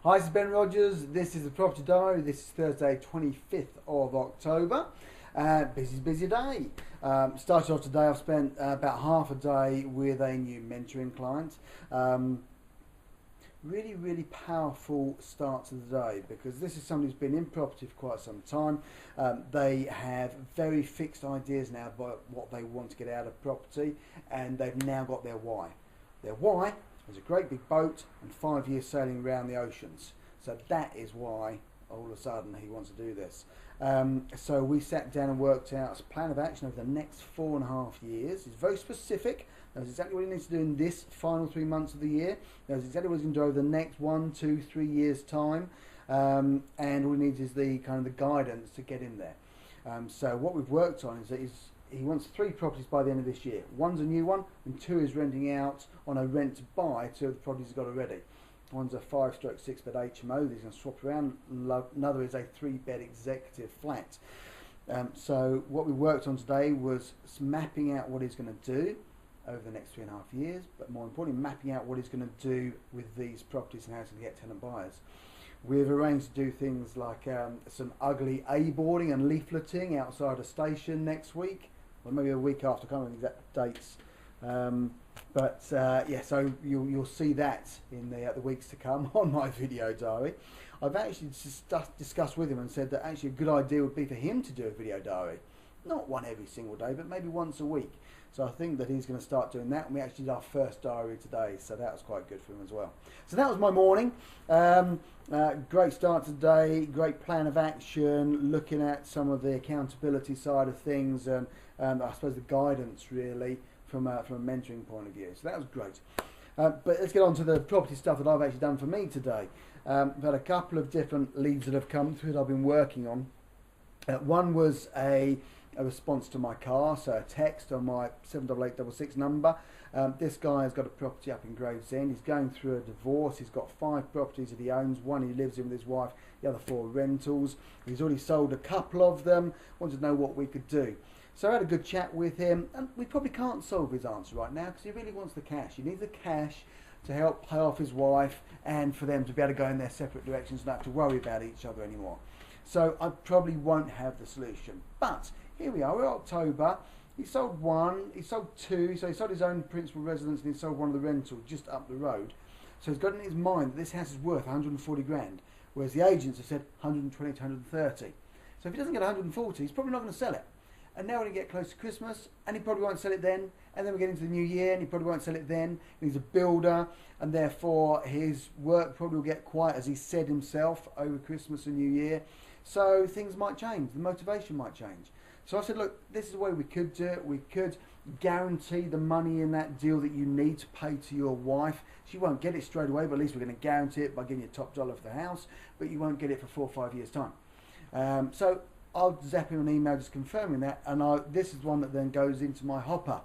Hi, this is Ben Rogers. This is the Property Diary. This is Thursday, 25th of October. Busy day. Started off today, I've spent about half a day with a new mentoring client. Really powerful start to the day, because this is somebody who's been in property for quite some time. They have very fixed ideas now about what they want to get out of property, and they've now got their why. Their why is a great big boat and 5 years sailing around the oceans. So that is why all of a sudden he wants to do this. So we sat down and worked out a plan of action over the next 4.5 years. It's very specific. Knows exactly what he needs to do in this final 3 months of the year. Knows exactly what he's going to do over the next 1, 2, 3 years time. And all he needs is the kind of the guidance to get in there. So what we've worked on is that he wants 3 properties by the end of this year. 1's a new one, and 2 is renting out on a rent to buy 2 of the properties he's got already. One's a 5/6 bed HMO that he's going to swap around. Another is a 3-bed executive flat. So what we worked on today was mapping out what he's going to do over the next 3.5 years, but more importantly, mapping out what he's going to do with these properties and how he's going to get tenant buyers. We've arranged to do things like some ugly A-boarding and leafleting outside a station next week, or maybe a week after. I can't remember the exact dates. Yeah, so you'll see that in the weeks to come on my video diary. I've actually discussed with him and said that actually a good idea would be for him to do a video diary. Not one every single day, but maybe once a week. So I think that he's going to start doing that, and we actually did our first diary today, so that was quite good for him as well. So that was my morning. Great start today, great plan of action, looking at some of the accountability side of things, and I suppose the guidance really from a mentoring point of view. So that was great. But let's get on to the property stuff that I've actually done for me today. I've had a couple of different leads that have come through that I've been working on. One was a response to my car, so a text on my 78866 number. This guy has got a property up in Gravesend. He's going through a divorce. He's got 5 properties that he owns. 1 he lives in with his wife, the other 4 rentals. He's already sold a couple of them. Wanted to know what we could do. So I had a good chat with him, and we probably can't solve his answer right now because he really wants the cash. He needs the cash to help pay off his wife and for them to be able to go in their separate directions and not have to worry about each other anymore. So I probably won't have the solution. But here we are, we're October. He sold 1, he sold 2, so he sold his own principal residence and he sold one of the rentals just up the road. So he's got in his mind that this house is worth 140 grand, whereas the agents have said 120 to 130. So if he doesn't get 140, he's probably not going to sell it. And now we're going to get close to Christmas, and he probably won't sell it then, and then we get into the new year, and he probably won't sell it then. He's a builder, and therefore his work probably will get quiet, as he said himself, over Christmas and New Year. So things might change, the motivation might change. So I said, look, this is the way we could do it. We could guarantee the money in that deal that you need to pay to your wife. She won't get it straight away, but at least we're going to guarantee it by giving you top dollar for the house, but you won't get it for 4 or 5 years' time. So I'll zap him an email just confirming that, and this is one that then goes into my hopper.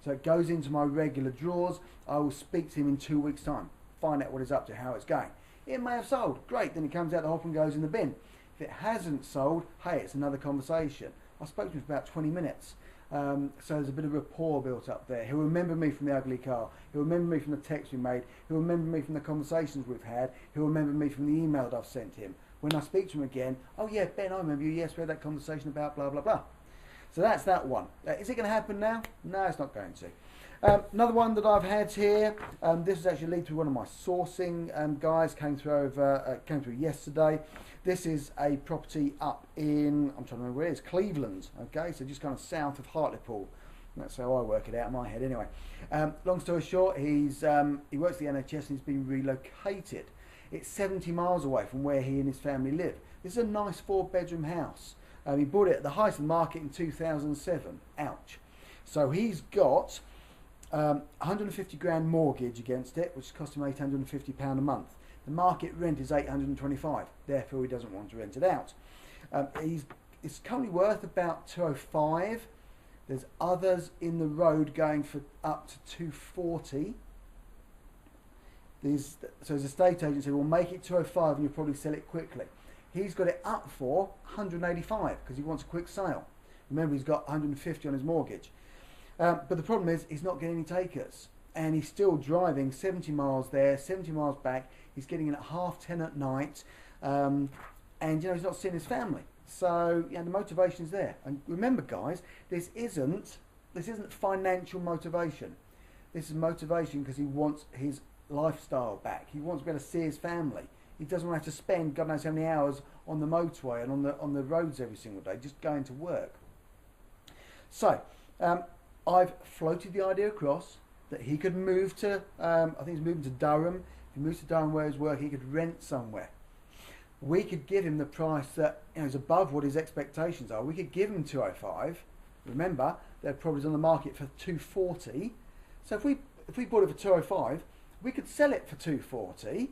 So it goes into my regular drawers. I will speak to him in 2 weeks' time, find out what he's up to, how it's going. It may have sold, great, then it comes out the hopper and goes in the bin. If it hasn't sold, hey, it's another conversation. I spoke to him for about 20 minutes. So there's a bit of rapport built up there. He'll remember me from the ugly car. He'll remember me from the text we made. He'll remember me from the conversations we've had. He'll remember me from the email that I've sent him. When I speak to him again, oh yeah, Ben, I remember you. Yes, we had that conversation about blah, blah, blah. So that's that one. Is it going to happen now? No, it's not going to. Another one that I've had here, this was actually lead through one of my sourcing guys, came through yesterday. This is a property up in, I'm trying to remember where it is, Cleveland, okay, so just kind of south of Hartlepool. That's how I work it out in my head anyway. Long story short, he works at the NHS and he's been relocated. It's 70 miles away from where he and his family live. This is a nice 4-bedroom house. He bought it at the height of the market in 2007. Ouch. So he's got 150 grand mortgage against it, which cost him £850 a month. The market rent is £825. Therefore, he doesn't want to rent it out. It's currently worth about 205. There's others in the road going for up to 240. So his estate agent said, we'll make it 205 and you'll probably sell it quickly. He's got it up for 185 because he wants a quick sale. Remember, he's got 150 on his mortgage. But the problem is he's not getting any takers. and he's still driving 70 miles there, 70 miles back. He's getting in at 10:30 at night, and you know, he's not seeing his family. So the motivation's there. And remember, guys, this isn't financial motivation. This is motivation because he wants his lifestyle back. He wants to be able to see his family. He doesn't want to have to spend God knows how many hours on the motorway and on the roads every single day, just going to work. So I've floated the idea across that he could move to, I think he's moving to Durham. If he moves to Durham where he's working, he could rent somewhere. We could give him the price that is above what his expectations are. We could give him 205. Remember, their property's on the market for 240. So if we bought it for 205, we could sell it for 240,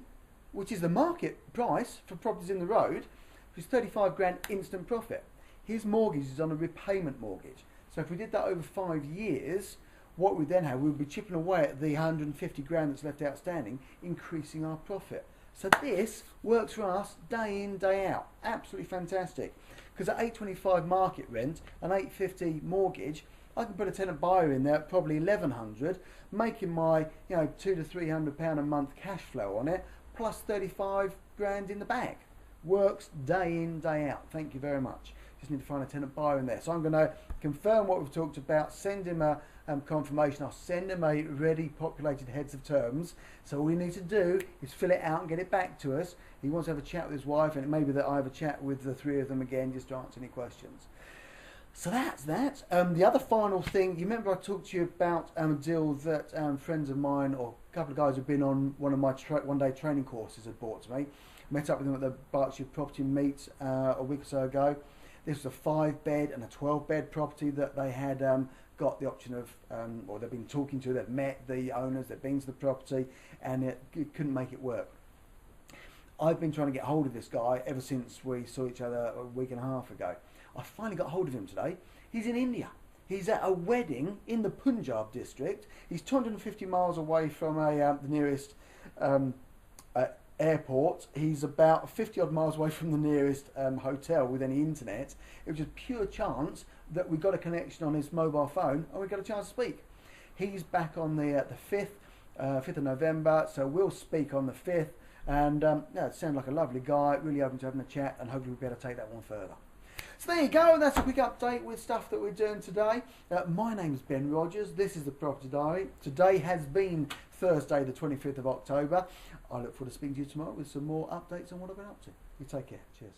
which is the market price for properties in the road, which is 35 grand instant profit. His mortgage is on a repayment mortgage. So if we did that over 5 years, what we then have, we would be chipping away at the 150 grand that's left outstanding, increasing our profit. So this works for us day in, day out. Absolutely fantastic. Because at 825 market rent and 850 mortgage, I can put a tenant buyer in there at probably 1100, making my £200 to £300 a month cash flow on it, plus 35 grand in the bag. Works day in, day out. Thank you very much. Just need to find a tenant buyer in there. So I'm going to confirm what we've talked about, send him a confirmation. I'll send him a ready populated heads of terms. So all we need to do is fill it out and get it back to us. He wants to have a chat with his wife, and it may be that I have a chat with the three of them again just to answer any questions. So that's that. The other final thing, you remember I talked to you about a deal that friends of mine, or a couple of guys who've been on one of my one-day training courses had bought to me. Met up with them at the Berkshire Property Meet a week or so ago. This was a 5-bed and a 12-bed property that they had got the option of, or they've been talking to, they've met the owners, they've been to the property, and it couldn't make it work. I've been trying to get hold of this guy ever since we saw each other a week and a half ago. I finally got hold of him today. He's in India. He's at a wedding in the Punjab district. He's 250 miles away from the nearest airport. He's about 50 odd miles away from the nearest hotel with any internet. It was just pure chance that we got a connection on his mobile phone and we got a chance to speak. He's back on the 5th of November, so we'll speak on the 5th. And it sounded like a lovely guy, really open to having a chat, and hopefully we'll be able to take that one further. So there you go, that's a quick update with stuff that we're doing today. My name's Ben Rogers, this is the Property Diary. Today has been Thursday the 25th of October. I look forward to speaking to you tomorrow with some more updates on what I've been up to. You take care, cheers.